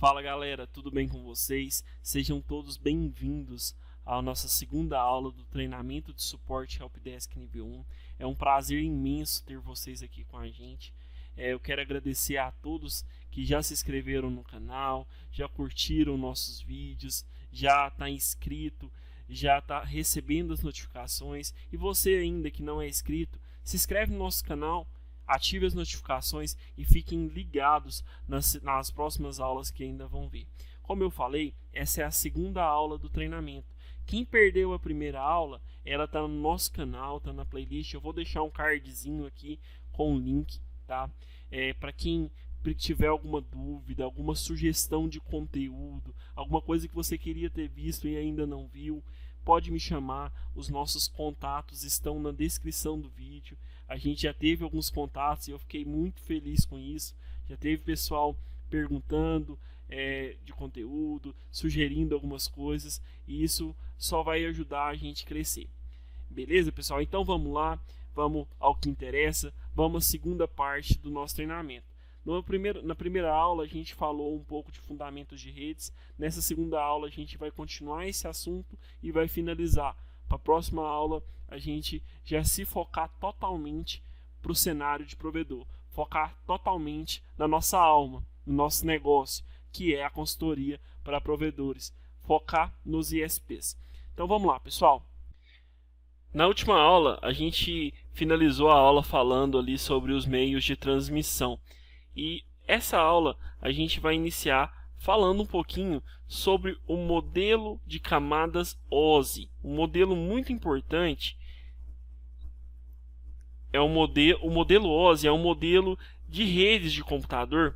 Fala galera, tudo bem com vocês? Sejam todos bem-vindos à nossa segunda aula do treinamento de suporte Helpdesk nível 1. É um prazer imenso ter vocês aqui com a gente. Eu quero agradecer a todos que já se inscreveram no canal, já curtiram nossos vídeos, já está inscrito, já está recebendo as notificações. E você ainda que não é inscrito, se inscreve no nosso canal, ative as notificações e fiquem ligados nas próximas aulas que ainda vão vir. Como eu falei, essa é a segunda aula do treinamento. Quem perdeu a primeira aula, ela está no nosso canal, está na playlist. Eu vou deixar um cardzinho aqui com o link, tá? Para quem tiver alguma dúvida, alguma sugestão de conteúdo, alguma coisa que você queria ter visto e ainda não viu, pode me chamar. Os nossos contatos estão na descrição do vídeo. A gente já teve alguns contatos e eu fiquei muito feliz com isso. Já teve pessoal perguntando de conteúdo, sugerindo algumas coisas, e isso só vai ajudar a gente a crescer. Beleza, pessoal? Então vamos lá, vamos ao que interessa, vamos à segunda parte do nosso treinamento. Na primeira aula a gente falou um pouco de fundamentos de redes. Nessa segunda aula a gente vai continuar esse assunto e vai finalizar. Para a próxima aula a gente já se focar totalmente para o cenário de provedor, focar totalmente na nossa alma, no nosso negócio, que é a consultoria para provedores, focar nos ISPs. Então vamos lá, pessoal. Na última aula a gente finalizou a aula falando ali sobre os meios de transmissão. E essa aula a gente vai iniciar falando um pouquinho sobre o modelo de camadas OSI. Um modelo muito importante é o modelo OSI, é um modelo de redes de computador,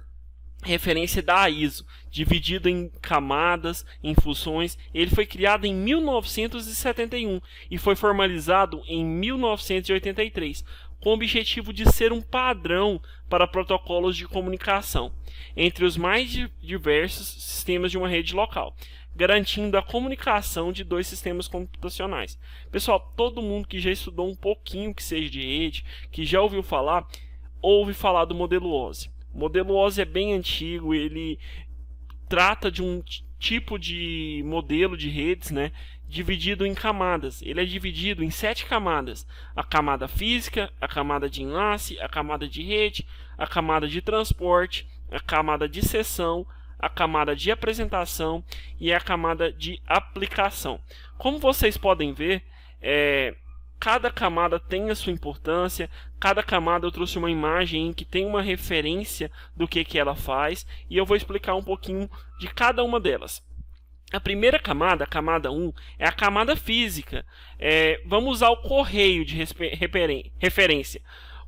referência da ISO, dividido em camadas, em funções. Ele foi criado em 1971 e foi formalizado em 1983. Com o objetivo de ser um padrão para protocolos de comunicação entre os mais diversos sistemas de uma rede local, garantindo a comunicação de dois sistemas computacionais. Pessoal, todo mundo que já estudou um pouquinho que seja de rede, que já ouve falar do modelo OSI. O modelo OSI é bem antigo, ele trata de um tipo de modelo de redes, dividido em camadas. Ele é dividido em 7 camadas: a camada física, a camada de enlace, a camada de rede, a camada de transporte, a camada de sessão, a camada de apresentação e a camada de aplicação. Como vocês podem ver, cada camada tem a sua importância. Cada camada eu trouxe uma imagem que tem uma referência do que ela faz, e eu vou explicar um pouquinho de cada uma delas. A primeira camada, a camada 1, é a camada física. Vamos usar o correio de referência.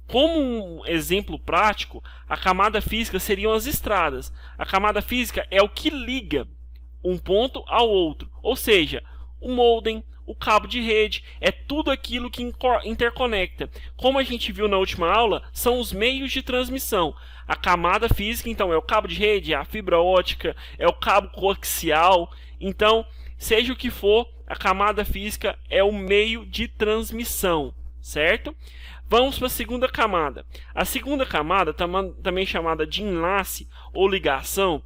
Como um exemplo prático, a camada física seriam as estradas. A camada física é o que liga um ponto ao outro, ou seja, o modem, o cabo de rede, é tudo aquilo que interconecta. Como a gente viu na última aula, são os meios de transmissão. A camada física, então, é o cabo de rede, é a fibra ótica, é o cabo coaxial. Então, seja o que for, a camada física é o meio de transmissão, certo? Vamos para a segunda camada. A segunda camada, também chamada de enlace ou ligação,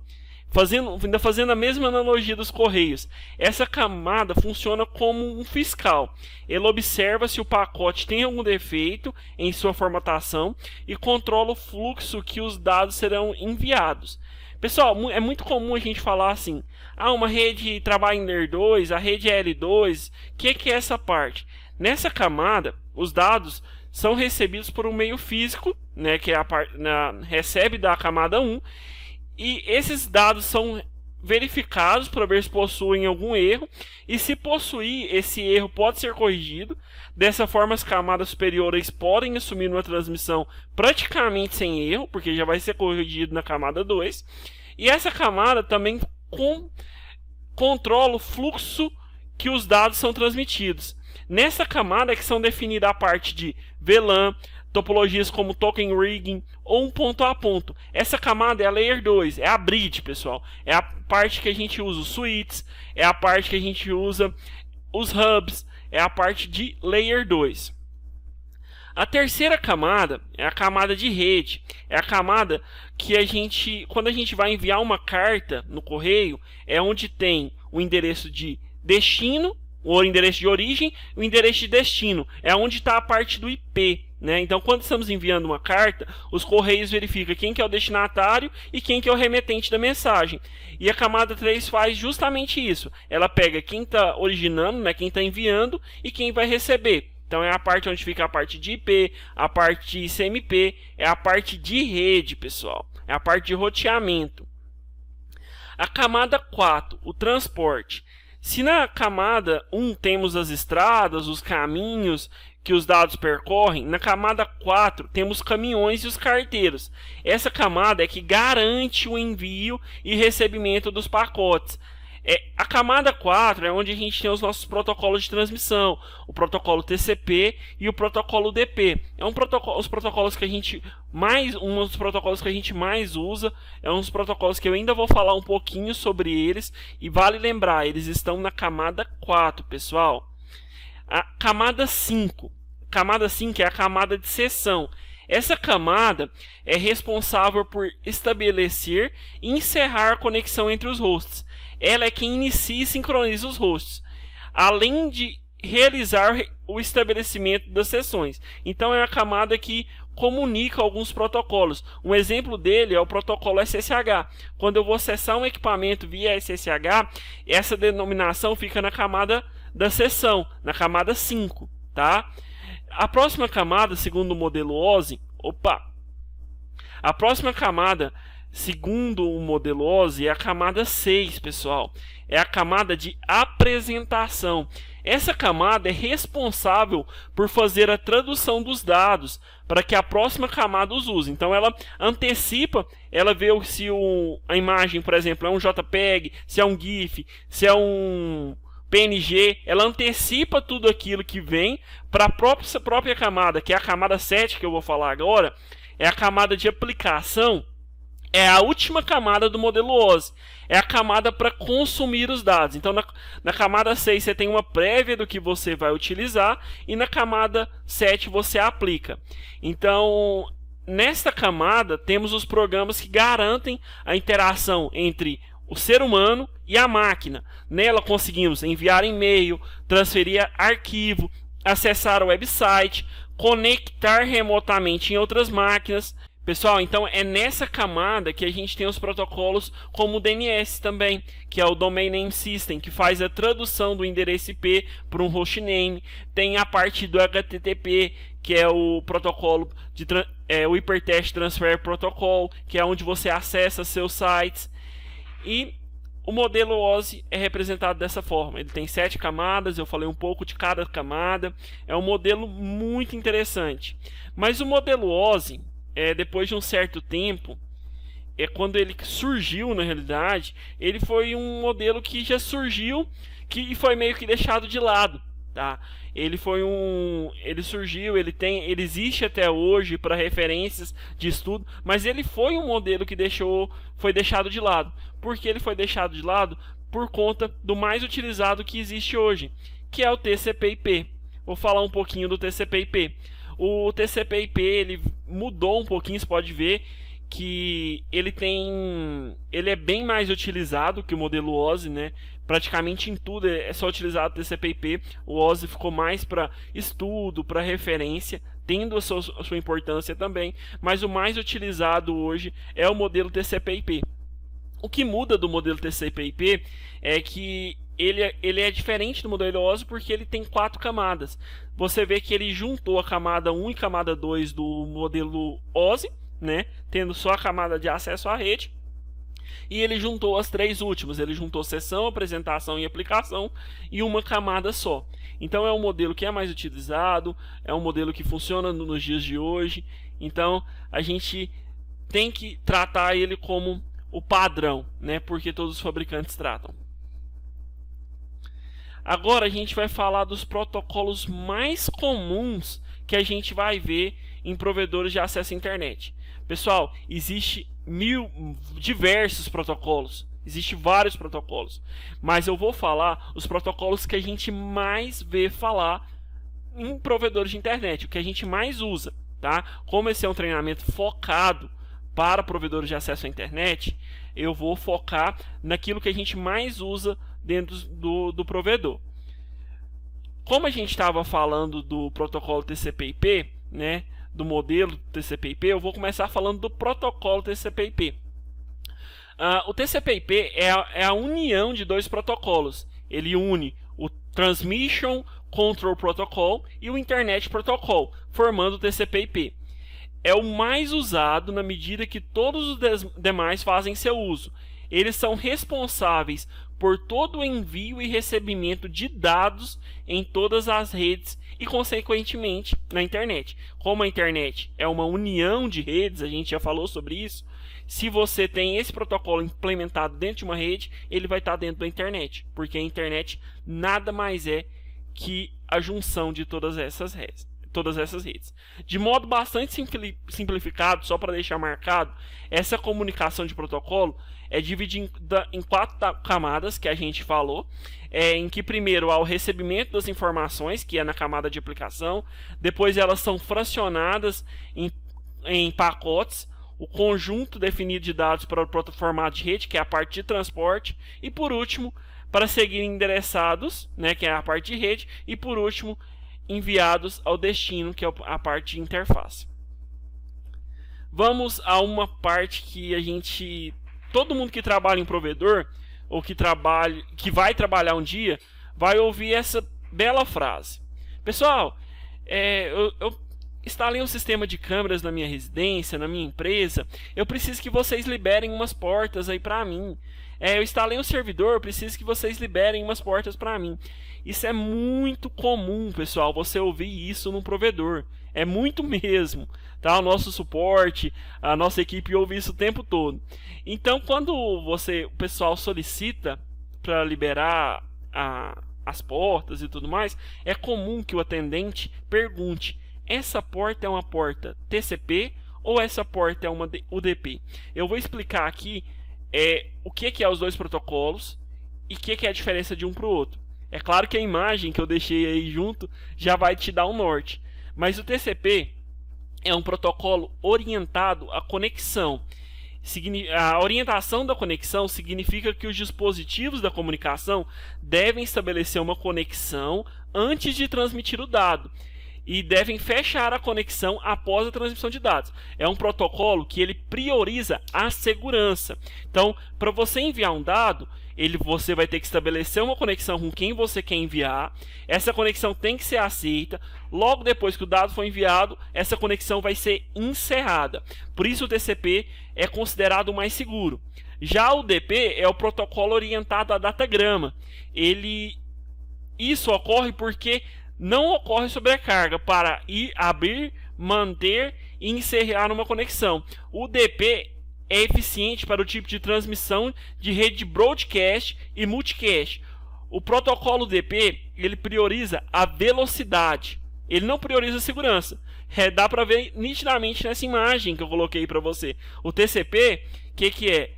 ainda fazendo a mesma analogia dos correios. Essa camada funciona como um fiscal. Ele observa se o pacote tem algum defeito em sua formatação e controla o fluxo que os dados serão enviados. Pessoal, é muito comum a gente falar assim: uma rede trabalha em Layer 2, a rede é L2. O que é essa parte? Nessa camada, os dados são recebidos por um meio físico, que é recebe da camada 1, e esses dados são verificados para ver se possuem algum erro, e se possuir, esse erro pode ser corrigido. Dessa forma, as camadas superiores podem assumir uma transmissão praticamente sem erro, porque já vai ser corrigido na camada 2. E essa camada também controla o fluxo que os dados são transmitidos. Nessa camada é que são definidas a parte de VLAN, topologias como token rigging ou um ponto a ponto. Essa camada é a Layer 2, é a bridge, pessoal. É a parte que a gente usa os switches, é a parte que a gente usa os hubs, é a parte de Layer 2. A terceira camada é a camada de rede. É a camada que quando a gente vai enviar uma carta no correio, é onde tem o endereço de destino, o endereço de origem, o endereço de destino. É onde está a parte do IP. Né? Então, quando estamos enviando uma carta, os correios verificam quem que é o destinatário e quem que é o remetente da mensagem. E a camada 3 faz justamente isso. Ela pega quem está originando, né, quem está enviando e quem vai receber. Então, é a parte onde fica a parte de IP, a parte de ICMP, é a parte de rede, pessoal. É a parte de roteamento. A camada 4, o transporte. Se na camada 1 temos as estradas, os caminhos que os dados percorrem, na camada 4 temos caminhões e os carteiros. Essa camada é que garante o envio e recebimento dos pacotes. A camada 4 é onde a gente tem os nossos protocolos de transmissão, o protocolo TCP e o protocolo DP. Os protocolos que a gente um dos protocolos que a gente mais usa, é um dos protocolos que eu ainda vou falar um pouquinho sobre eles, e vale lembrar, eles estão na camada 4, pessoal. A camada 5. Camada 5 é a camada de sessão. Essa camada é responsável por estabelecer e encerrar a conexão entre os hosts. Ela é quem inicia e sincroniza os hosts, além de realizar o estabelecimento das sessões. Então é a camada que comunica alguns protocolos. Um exemplo dele é o protocolo SSH. Quando eu vou acessar um equipamento via SSH, essa denominação fica na camada da sessão, na camada 5, tá? A próxima camada, segundo o modelo OSI, a próxima camada, segundo o modelo OSI, é a camada 6, pessoal. É a camada de apresentação. Essa camada é responsável por fazer a tradução dos dados para que a próxima camada os use. Então ela antecipa, ela vê se a imagem, por exemplo, é um JPEG, se é um GIF, se é um PNG, ela antecipa tudo aquilo que vem para a própria camada, que é a camada 7 que eu vou falar agora, é a camada de aplicação, é a última camada do modelo OSI, é a camada para consumir os dados. Então na camada 6 você tem uma prévia do que você vai utilizar e na camada 7 você aplica. Então nesta camada temos os programas que garantem a interação entre o ser humano e a máquina. Nela conseguimos enviar e-mail, transferir arquivo, acessar o website, conectar remotamente em outras máquinas. Pessoal, então é nessa camada que a gente tem os protocolos como o DNS também, que é o Domain Name System, que faz a tradução do endereço IP para um hostname. Tem a parte do HTTP, que é o protocolo o Hypertext Transfer Protocol, que é onde você acessa seus sites. E o modelo OSI é representado dessa forma. Ele tem 7 camadas, eu falei um pouco de cada camada. É um modelo muito interessante. Mas o modelo OSI, depois de um certo tempo, quando ele surgiu na realidade, ele foi um modelo que já surgiu, que foi meio que deixado de lado. Tá? Ele surgiu, ele existe até hoje para referências de estudo, mas ele foi um modelo que foi deixado de lado. Por que ele foi deixado de lado? Por conta do mais utilizado que existe hoje, que é o TCP/IP. Vou falar um pouquinho do TCP/IP. O TCP/IP ele mudou um pouquinho, você pode ver que ele é bem mais utilizado que o modelo OSI, né? Praticamente em tudo é só utilizado o TCP/IP. O OSI ficou mais para estudo, para referência, tendo a sua importância também, mas o mais utilizado hoje é o modelo TCP/IP. O que muda do modelo TCP/IP é que ele é diferente do modelo OSI porque ele tem 4 camadas. Você vê que ele juntou a camada 1 e camada 2 do modelo OSI, né, tendo só a camada de acesso à rede, e ele juntou as 3 últimas. Ele juntou sessão, apresentação e aplicação em uma camada só. Então é um modelo que é mais utilizado, é um modelo que funciona nos dias de hoje. Então a gente tem que tratar ele como o padrão, né, porque todos os fabricantes tratam. Agora a gente vai falar dos protocolos mais comuns que a gente vai ver em provedores de acesso à internet. Pessoal, existe diversos protocolos, existe vários protocolos, mas eu vou falar os protocolos que a gente mais vê falar em provedores de internet, o que a gente mais usa, tá? Como esse é um treinamento focado para provedores de acesso à internet, eu vou focar naquilo que a gente mais usa dentro do provedor. Como a gente estava falando do protocolo TCP/IP, né, do modelo TCP/IP, eu vou começar falando do protocolo TCP/IP. O TCP/IP é a união de dois protocolos. Ele une o Transmission Control Protocol e o Internet Protocol, formando o TCP/IP. É o mais usado na medida que todos os demais fazem seu uso. Eles são responsáveis por todo o envio e recebimento de dados em todas as redes e, consequentemente, na internet. Como a internet é uma união de redes, a gente já falou sobre isso, se você tem esse protocolo implementado dentro de uma rede, ele vai estar dentro da internet, porque a internet nada mais é que a junção de todas essas redes. De modo bastante simplificado, só para deixar marcado, essa comunicação de protocolo é dividida em 4 camadas que a gente falou, em que primeiro há o recebimento das informações, que é na camada de aplicação, depois elas são fracionadas em pacotes, o conjunto definido de dados para o formato de rede, que é a parte de transporte, e por último, para seguir endereçados, né, que é a parte de rede, e por último, enviados ao destino, que é a parte de interface. Vamos a uma parte que todo mundo que trabalha em provedor ou que vai trabalhar um dia vai ouvir essa bela frase. Pessoal, eu instalei um sistema de câmeras na minha residência, na minha empresa. Eu preciso que vocês liberem umas portas aí para mim. Eu instalei um servidor, eu preciso que vocês liberem umas portas para mim. Isso é muito comum, pessoal, você ouvir isso num provedor. É muito mesmo, tá? O nosso suporte, a nossa equipe ouve isso o tempo todo. Então, quando o pessoal solicita para liberar as portas e tudo mais, é comum que o atendente pergunte: essa porta é uma porta TCP ou essa porta é uma UDP? Eu vou explicar aqui o que é os dois protocolos e o que é a diferença de um para o outro. É claro que a imagem que eu deixei aí junto já vai te dar um norte. Mas o TCP é um protocolo orientado à conexão. A orientação da conexão significa que os dispositivos da comunicação devem estabelecer uma conexão antes de transmitir o dado e devem fechar a conexão após a transmissão de dados. É um protocolo que ele prioriza a segurança. Então, para você enviar um dado, você vai ter que estabelecer uma conexão com quem você quer enviar. Essa conexão tem que ser aceita. Logo depois que o dado for enviado, essa conexão vai ser encerrada. Por isso o TCP é considerado o mais seguro. Já o DP é o protocolo orientado a datagrama. Isso ocorre porque não ocorre sobrecarga para abrir, manter e encerrar uma conexão. O DP é eficiente para o tipo de transmissão de rede de broadcast e multicast. O protocolo DP ele prioriza a velocidade. Ele não prioriza a segurança. Dá para ver nitidamente nessa imagem que eu coloquei para você. O TCP, que é?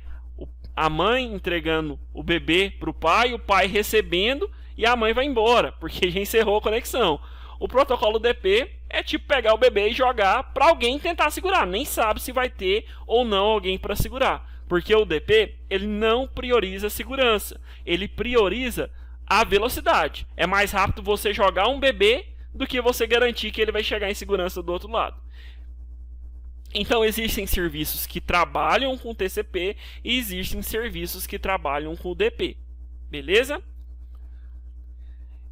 A mãe entregando o bebê para o pai recebendo e a mãe vai embora, porque já encerrou a conexão. O protocolo DP é tipo pegar o bebê e jogar para alguém tentar segurar. Nem sabe se vai ter ou não alguém para segurar. Porque o DP ele não prioriza a segurança. Ele prioriza a velocidade. É mais rápido você jogar um bebê do que você garantir que ele vai chegar em segurança do outro lado. Então existem serviços que trabalham com TCP e existem serviços que trabalham com o DP. Beleza?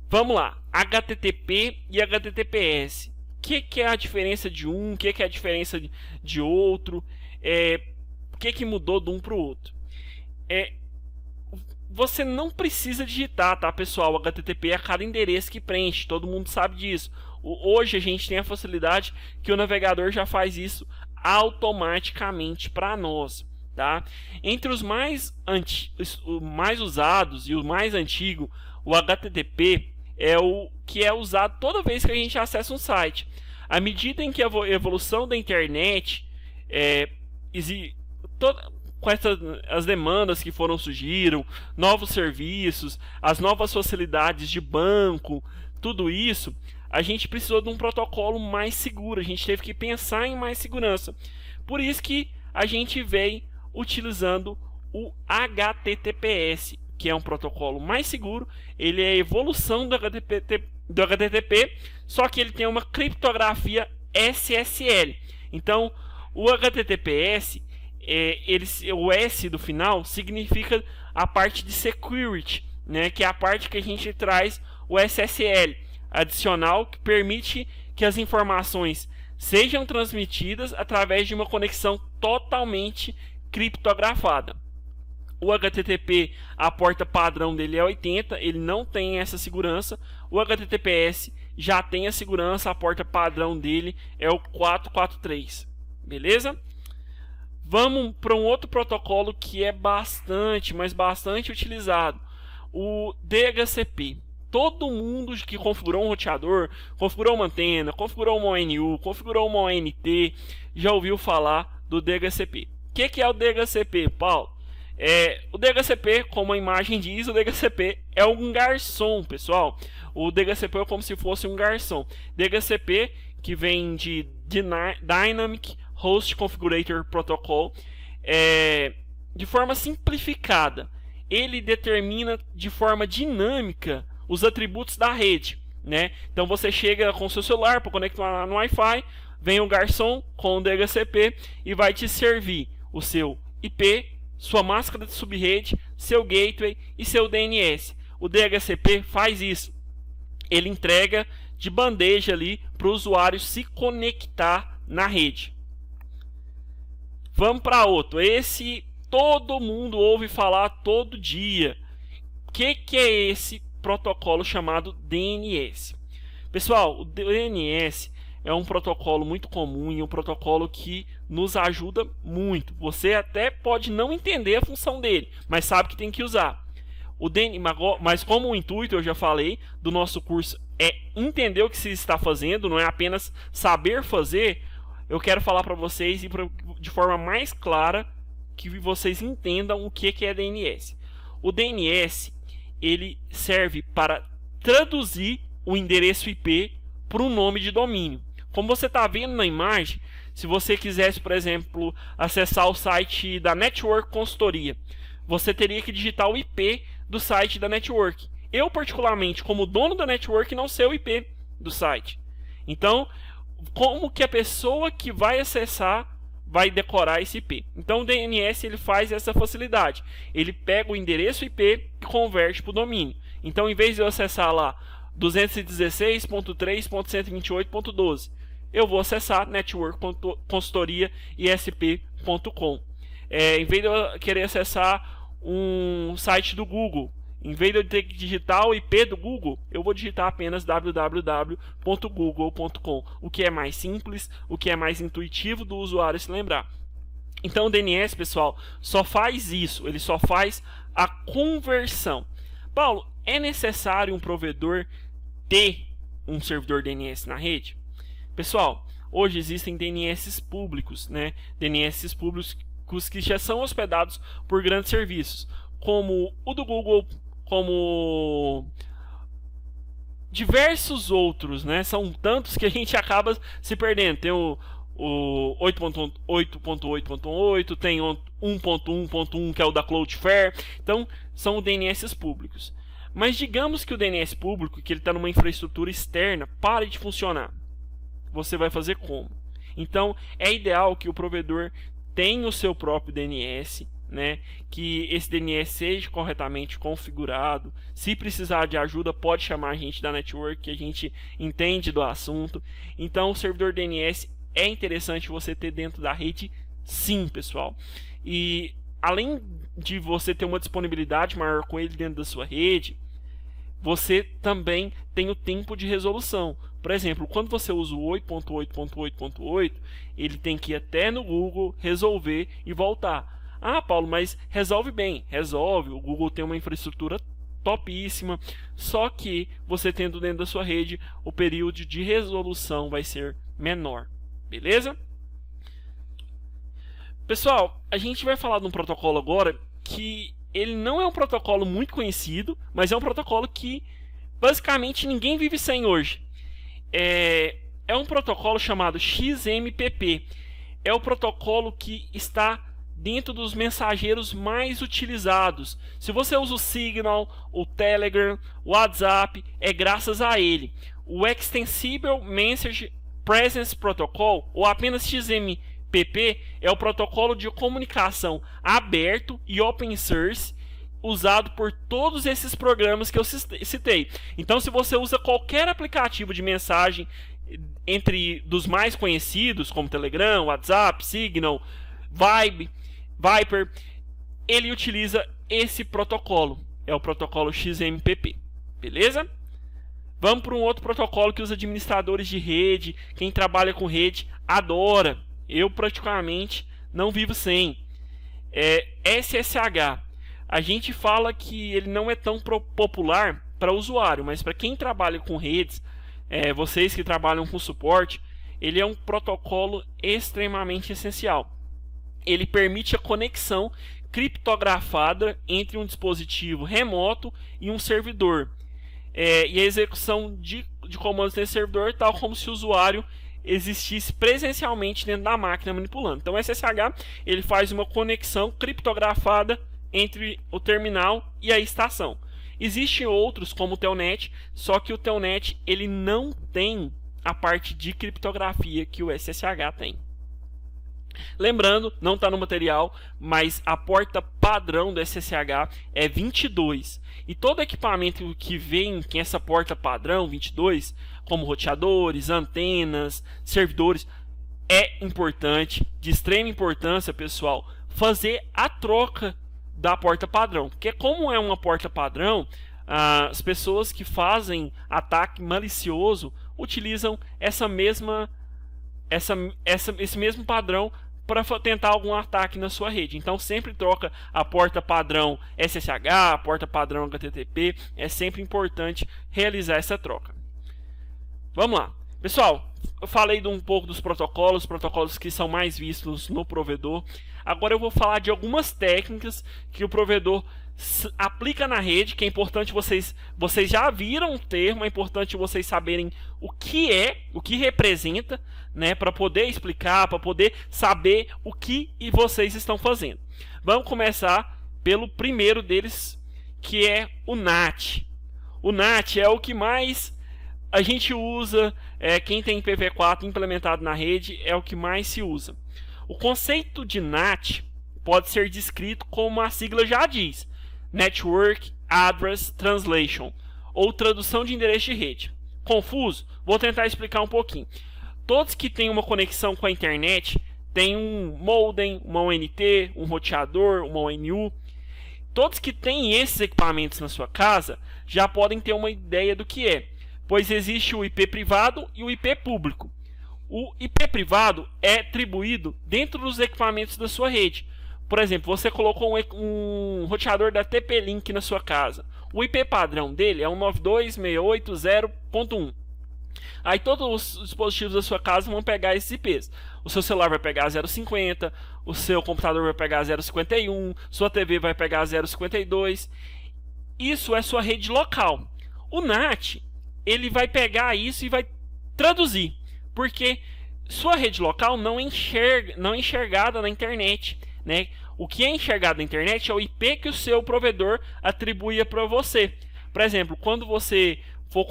Vamos lá, HTTP e HTTPS. O que é a diferença de um? O que é a diferença de outro? O que mudou de um para o outro? Você não precisa digitar, tá, pessoal? O HTTP é a cada endereço que preenche, todo mundo sabe disso. Hoje a gente tem a facilidade que o navegador já faz isso automaticamente para nós. Tá? Entre os mais usados e o mais antigo, o HTTP é o que é usado toda vez que a gente acessa um site. À medida em que a evolução da internet, com as demandas que surgiram, novos serviços, as novas facilidades de banco, tudo isso, a gente precisou de um protocolo mais seguro, a gente teve que pensar em mais segurança. Por isso que a gente veio utilizando o HTTPS, que é um protocolo mais seguro. Ele é a evolução do HTTP, só que ele tem uma criptografia SSL. Então, o HTTPS, o S do final significa a parte de security, né, que é a parte que a gente traz o SSL adicional, que permite que as informações sejam transmitidas através de uma conexão totalmente criptografada. O HTTP, a porta padrão dele é 80, ele não tem essa segurança. O HTTPS já tem a segurança, a porta padrão dele é o 443. Beleza? Vamos para um outro protocolo que é bastante utilizado, o DHCP. Todo mundo que configurou um roteador, configurou uma antena, configurou uma ONU, configurou uma ONT, já ouviu falar do DHCP. O que é o DHCP, Paulo? O DHCP, como a imagem diz, o DHCP é um garçom, pessoal. O DHCP é como se fosse um garçom. DHCP, que vem de Dynamic Host Configurator Protocol, de forma simplificada, ele determina de forma dinâmica os atributos da rede, né? Então você chega com o seu celular para conectar no Wi-Fi, vem o garçom com o DHCP e vai te servir o seu IP, sua máscara de subrede, seu gateway e seu DNS. O DHCP faz isso. Ele entrega de bandeja ali para o usuário se conectar na rede. Vamos para outro. Esse todo mundo ouve falar todo dia. O que é esse protocolo chamado DNS? Pessoal, o DNS é um protocolo muito comum e um protocolo que nos ajuda muito. Você até pode não entender a função dele, mas sabe que tem que usar. Mas como o intuito, eu já falei, do nosso curso é entender o que se está fazendo, não é apenas saber fazer, eu quero falar para vocês de forma mais clara que vocês entendam o que é DNS. O DNS, ele serve para traduzir o endereço IP para um nome de domínio. Como você está vendo na imagem, se você quisesse, por exemplo, acessar o site da Network Consultoria, você teria que digitar o IP do site da Network. Eu, particularmente, como dono da Network, não sei o IP do site. Então, como que a pessoa que vai acessar vai decorar esse IP? Então, o DNS ele faz essa facilidade. Ele pega o endereço IP e converte para o domínio. Então, em vez de eu acessar lá 216.3.128.12, eu vou acessar network.consultoria.isp.com. Em vez de eu querer acessar um site do Google, em vez de eu ter que digitar o IP do Google, eu vou digitar apenas www.google.com, o que é mais simples, o que é mais intuitivo do usuário se lembrar. Então o DNS, pessoal, só faz isso, ele só faz a conversão. Paulo, é necessário um provedor ter um servidor DNS na rede? Pessoal, hoje existem DNS públicos, né? DNS públicos que já são hospedados por grandes serviços, como o do Google, como diversos outros, né? São tantos que a gente acaba se perdendo. Tem o 8.8.8, tem 1.1.1 que é o da Cloudflare. Então, são DNS públicos. Mas digamos que o DNS público, que ele está numa infraestrutura externa, pare de funcionar. Você vai fazer como? Então, é ideal que o provedor tenha o seu próprio DNS, né? Que esse DNS seja corretamente configurado. Se precisar de ajuda, pode chamar a gente da network, que a gente entende do assunto. Então, o servidor DNS é interessante você ter dentro da rede, sim, pessoal. E além de você ter uma disponibilidade maior com ele dentro da sua rede, você também tem o tempo de resolução. Por exemplo, quando você usa o 8.8.8.8, ele tem que ir até no Google, resolver e voltar. Ah, Paulo, mas resolve bem. Resolve, o Google tem uma infraestrutura topíssima, só que você tendo dentro da sua rede, o período de resolução vai ser menor. Beleza? Pessoal, a gente vai falar de um protocolo agora que ele não é um protocolo muito conhecido, mas é um protocolo que basicamente ninguém vive sem hoje. é um protocolo chamado XMPP. É o protocolo que está dentro dos mensageiros mais utilizados. Se você usa o Signal, o Telegram, o WhatsApp, é graças a ele. O Extensible Message Presence Protocol, ou apenas XMPP, é o protocolo de comunicação aberto e open source usado por todos esses programas que eu citei. Então, se você usa qualquer aplicativo de mensagem entre dos mais conhecidos, como Telegram, WhatsApp, Signal, Viber, ele utiliza esse protocolo. É o protocolo XMPP. Beleza? Vamos para um outro protocolo que os administradores de rede, quem trabalha com rede, adora. Eu praticamente não vivo sem. SSH. A gente fala que ele não é tão popular para o usuário, mas para quem trabalha com redes, vocês que trabalham com suporte, ele é um protocolo extremamente essencial. Ele permite a conexão criptografada entre um dispositivo remoto e um servidor. E a execução de comandos nesse servidor, tal como se o usuário existisse presencialmente dentro da máquina manipulando. Então o SSH ele faz uma conexão criptografada entre o terminal e a estação. Existem outros como o Telnet, só que o Telnet ele não tem a parte de criptografia que o SSH tem. Lembrando, não está no material, mas a porta padrão do SSH é 22. E todo equipamento que vem com essa porta padrão 22, como roteadores, antenas, servidores, é importante, de extrema importância, pessoal, fazer a troca da porta padrão. Porque como é uma porta padrão, as pessoas que fazem ataque malicioso utilizam esse mesmo padrão para tentar algum ataque na sua rede. Então sempre troca a porta padrão SSH, a porta padrão HTTP. É sempre importante realizar essa troca. Vamos lá. Pessoal, eu falei um pouco dos protocolos que são mais vistos no provedor. Agora eu vou falar de algumas técnicas que o provedor aplica na rede, que é importante vocês já viram o termo, é importante vocês saberem o que representa, né, para poder explicar, para poder saber o que vocês estão fazendo. Vamos começar pelo primeiro deles, que é o NAT. O NAT é o que mais a gente usa, quem tem IPv4 implementado na rede é o que mais se usa. O conceito de NAT pode ser descrito como a sigla já diz: Network Address Translation, ou tradução de endereço de rede. Confuso? Vou tentar explicar um pouquinho. Todos que têm uma conexão com a internet têm um modem, uma ONT, um roteador, uma ONU. Todos que têm esses equipamentos na sua casa já podem ter uma ideia do que é, pois existe o IP privado e o IP público. O IP privado é atribuído dentro dos equipamentos da sua rede. Por exemplo, você colocou um roteador da TP-Link na sua casa. O IP padrão dele é 192.168.0.1. Aí todos os dispositivos da sua casa vão pegar esses IPs. O seu celular vai pegar 0.50, o seu computador vai pegar 0.51, sua TV vai pegar 0.52. Isso é sua rede local. O NAT, ele vai pegar isso e vai traduzir, porque sua rede local não é enxergada na internet, né? O que é enxergado na internet é o IP que o seu provedor atribui para você. Por exemplo, quando você for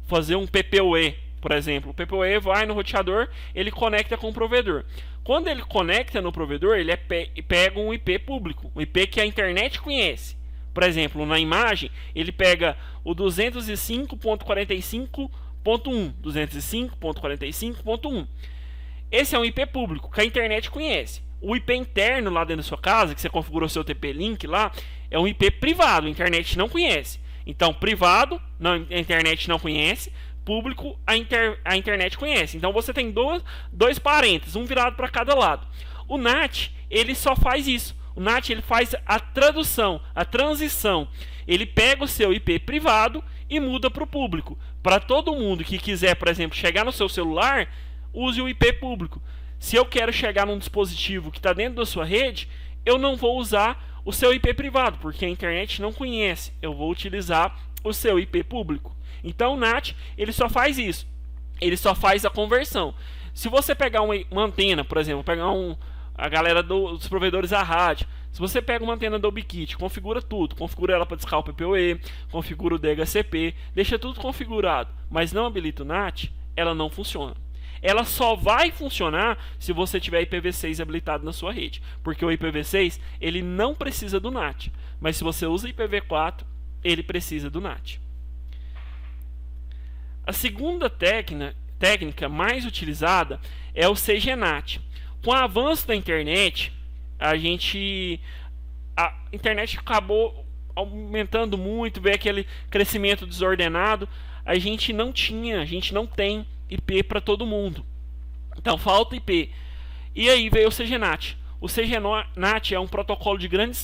fazer um PPoE, por exemplo, o PPoE vai no roteador, ele conecta com o provedor. Quando ele conecta no provedor, ele pega um IP público, um IP que a internet conhece. Por exemplo, na imagem, ele pega o 205.45.1, 205.45.1. Esse é um IP público que a internet conhece. O IP interno lá dentro da sua casa, que você configurou seu TP-Link lá, é um IP privado, a internet não conhece. Então, privado, a internet não conhece, público, a internet conhece. Então, você tem dois parênteses, um virado para cada lado. O NAT, ele só faz isso. O NAT ele faz a tradução, a transição. Ele pega o seu IP privado e muda para o público. Para todo mundo que quiser, por exemplo, chegar no seu celular, use o IP público. Se eu quero chegar num dispositivo que está dentro da sua rede, eu não vou usar o seu IP privado, porque a internet não conhece. Eu vou utilizar o seu IP público. Então o NAT, ele só faz isso. Ele só faz a conversão. Se você pegar uma antena, por exemplo, pegar a galera dos provedores da rádio, se você pega uma antena da Ubiquiti, configura tudo, configura ela para discar o PPoE, configura o DHCP, deixa tudo configurado, mas não habilita o NAT, ela não funciona. Ela só vai funcionar se você tiver IPv6 habilitado na sua rede, porque o IPv6 ele não precisa do NAT, mas se você usa IPv4, ele precisa do NAT. A segunda técnica mais utilizada é o CGNAT. Com o avanço da internet, a internet acabou aumentando muito, veio aquele crescimento desordenado. A gente não tem IP para todo mundo. Então falta IP. E aí veio o CGNAT. O CGNAT é um protocolo de grande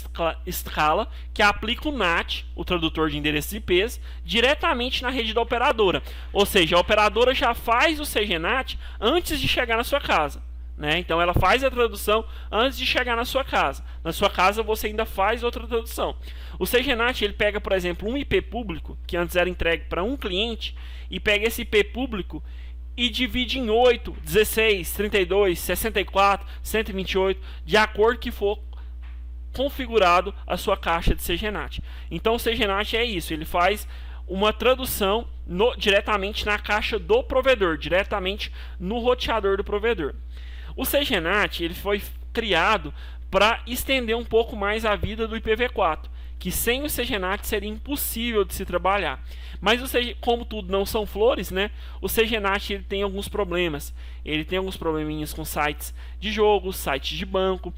escala que aplica o NAT, o tradutor de endereços IPs, diretamente na rede da operadora. Ou seja, a operadora já faz o CGNAT antes de chegar na sua casa. Né? Então ela faz a tradução antes de chegar na sua casa. Na sua casa você ainda faz outra tradução. O CGNAT ele pega, por exemplo, um IP público, que antes era entregue para um cliente, e pega esse IP público e divide em 8, 16, 32, 64, 128, de acordo que for configurado a sua caixa de CGNAT. Então o CGNAT é isso, ele faz uma tradução diretamente na caixa do provedor, diretamente no roteador do provedor. O CGNAT ele foi criado para estender um pouco mais a vida do IPv4, que sem o CGNAT seria impossível de se trabalhar. Mas como tudo não são flores, né? O CGNAT ele tem alguns problemas. Ele tem alguns probleminhas com sites de jogos, sites de banco.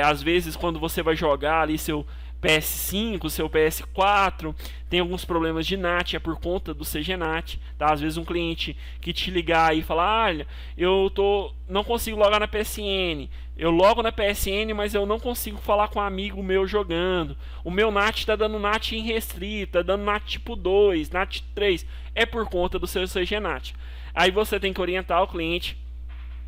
Às vezes quando você vai jogar ali seu PS5, seu PS4, tem alguns problemas de NAT, é por conta do CGNAT, tá? Às vezes um cliente que te ligar e falar, olha, não consigo logar na PSN, eu logo na PSN, mas eu não consigo falar com um amigo meu jogando, o meu NAT está dando NAT irrestrito, está dando NAT tipo 2, NAT 3, é por conta do seu CGNAT. Aí você tem que orientar o cliente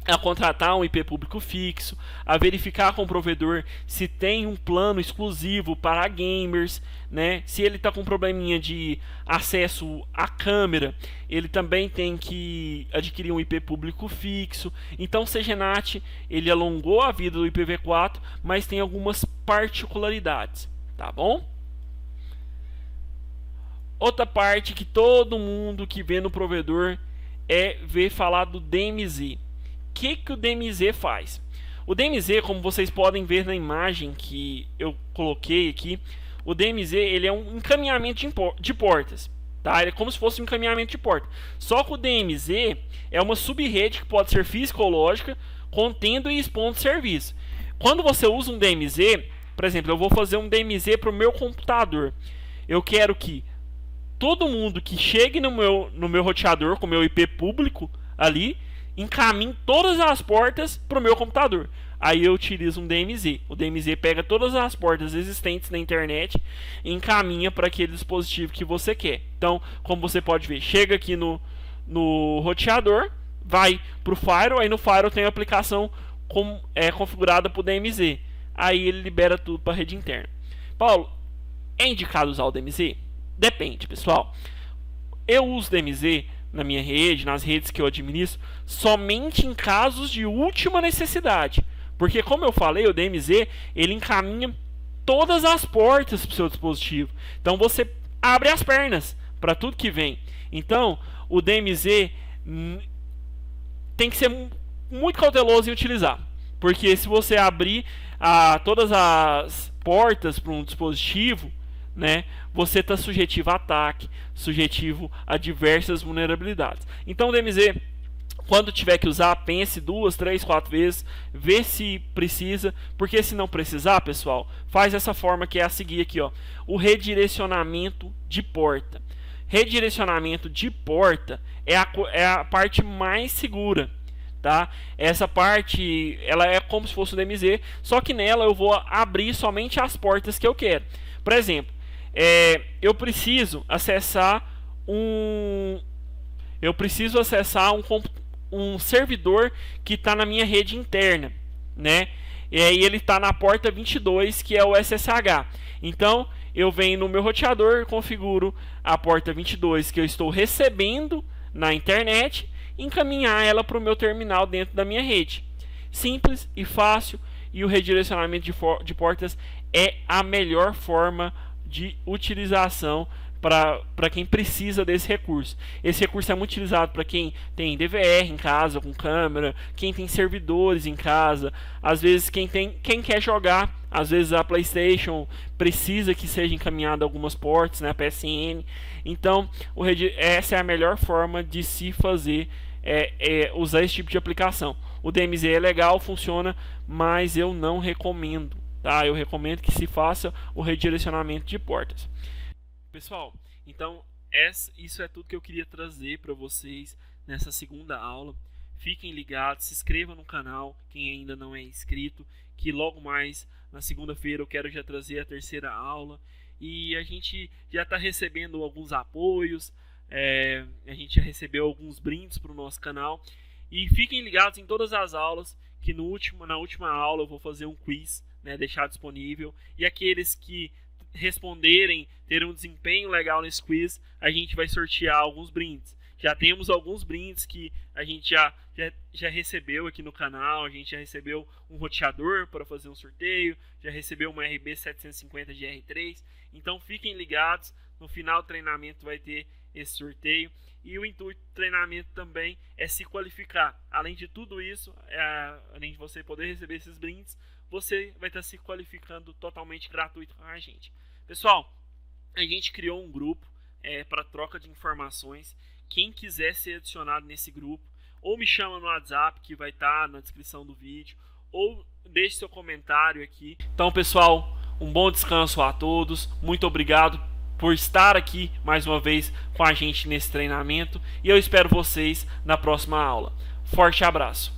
a contratar um IP público fixo, a verificar com o provedor se tem um plano exclusivo para gamers, né? Se ele está com um probleminha de acesso à câmera, ele também tem que adquirir um IP público fixo. Então o CGNAT ele alongou a vida do IPv4, mas tem algumas particularidades, tá bom? Outra parte que todo mundo que vê no provedor ver falar do DMZ. O que o DMZ faz? O DMZ, como vocês podem ver na imagem que eu coloquei aqui, o DMZ ele é um encaminhamento de portas, tá? Ele é como se fosse um encaminhamento de porta. Só que o DMZ é uma subrede que pode ser física ou lógica, contendo e expondo serviço. Quando você usa um DMZ, por exemplo, eu vou fazer um DMZ para o meu computador. Eu quero que todo mundo que chegue no meu roteador com o meu IP público ali encaminhe todas as portas para o meu computador. Aí eu utilizo um DMZ. O DMZ pega todas as portas existentes na internet e encaminha para aquele dispositivo que você quer. Então, como você pode ver, chega aqui no roteador, vai para o Firewall, aí no Firewall tem a aplicação configurada para o DMZ. Aí ele libera tudo para a rede interna. Paulo, é indicado usar o DMZ? Depende, pessoal. Eu uso DMZ na minha rede, nas redes que eu administro, somente em casos de última necessidade. Porque, como eu falei, o DMZ ele encaminha todas as portas para o seu dispositivo. Então você abre as pernas para tudo que vem. Então o DMZ tem que ser muito cauteloso em utilizar. Porque se você abrir todas as portas para um dispositivo, né, você está sujetivo a ataque, sujetivo a diversas vulnerabilidades. Então o DMZ, quando tiver que usar, pense 2, 3, 4 vezes, vê se precisa, porque se não precisar, pessoal, faz essa forma que é a seguir aqui, ó, o redirecionamento de porta. Redirecionamento de porta é a parte mais segura, tá? Essa parte, ela é como se fosse o DMZ, só que nela eu vou abrir somente as portas que eu quero. Por exemplo, eu preciso acessar um servidor que está na minha rede interna, né? e aí ele está na porta 22, que é o SSH. Então eu venho no meu roteador, configuro a porta 22 que eu estou recebendo na internet, encaminhar ela para o meu terminal dentro da minha rede. Simples e fácil, e o redirecionamento de portas é a melhor forma de utilização para quem precisa desse recurso. Esse recurso é muito utilizado para quem tem DVR em casa com câmera, quem tem servidores em casa, às vezes quem quer jogar, às vezes a PlayStation precisa que seja encaminhada algumas portas, né, PSN. Então, essa é a melhor forma de se fazer usar esse tipo de aplicação. O DMZ é legal, funciona, mas eu não recomendo. Tá? Eu recomendo que se faça o redirecionamento de portas. Pessoal, então isso é tudo que eu queria trazer para vocês nessa segunda aula. Fiquem ligados, se inscrevam no canal, quem ainda não é inscrito, que logo mais na segunda-feira eu quero já trazer a terceira aula. E a gente já está recebendo alguns apoios, a gente já recebeu alguns brindes para o nosso canal. E fiquem ligados em todas as aulas, que na última aula eu vou fazer um quiz, né, deixar disponível. E aqueles que responderem, terem um desempenho legal nesse quiz, a gente vai sortear alguns brindes. Já temos alguns brindes que a gente já recebeu aqui no canal. A gente já recebeu um roteador para fazer um sorteio, já recebeu uma RB 750 de R3. Então fiquem ligados, no final do treinamento vai ter esse sorteio. E o intuito do treinamento também é se qualificar. Além de tudo isso, além de você poder receber esses brindes, você vai estar se qualificando totalmente gratuito com a gente. Pessoal, a gente criou um grupo para troca de informações. Quem quiser ser adicionado nesse grupo, ou me chama no WhatsApp, que vai estar na descrição do vídeo, ou deixe seu comentário aqui. Então, pessoal, um bom descanso a todos. Muito obrigado por estar aqui mais uma vez com a gente nesse treinamento. E eu espero vocês na próxima aula. Forte abraço!